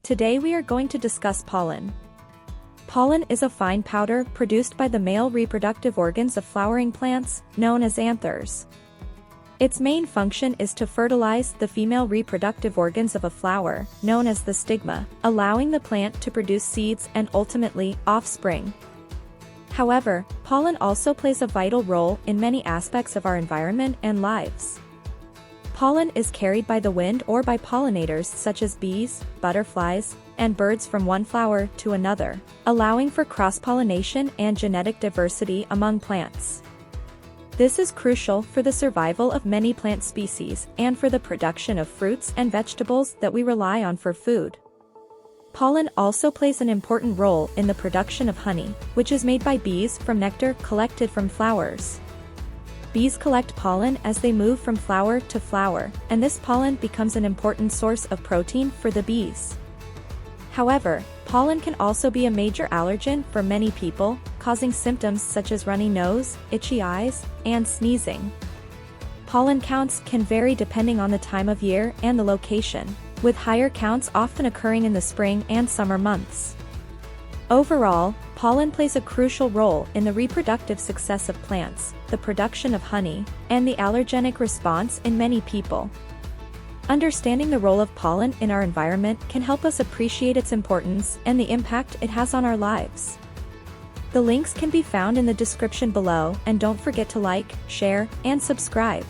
Today we are going to discuss pollen. Pollen is a fine powder produced by the male reproductive organs of flowering plants, known as anthers. Its main function is to fertilize the female reproductive organs of a flower, known as the stigma, allowing the plant to produce seeds and ultimately, offspring. However, pollen also plays a vital role in many aspects of our environment and lives. Pollen is carried by the wind or by pollinators such as bees, butterflies, and birds from one flower to another, allowing for cross-pollination and genetic diversity among plants. This is crucial for the survival of many plant species and for the production of fruits and vegetables that we rely on for food. Pollen also plays an important role in the production of honey, which is made by bees from nectar collected from flowers. Bees collect pollen as they move from flower to flower, and this pollen becomes an important source of protein for the bees. However, pollen can also be a major allergen for many people, causing symptoms such as runny nose, itchy eyes, and sneezing. Pollen counts can vary depending on the time of year and the location, with higher counts often occurring in the spring and summer months. Overall, pollen plays a crucial role in the reproductive success of plants, the production of honey, and the allergenic response in many people. Understanding the role of pollen in our environment can help us appreciate its importance and the impact it has on our lives. The links can be found in the description below, and don't forget to like, share, and subscribe.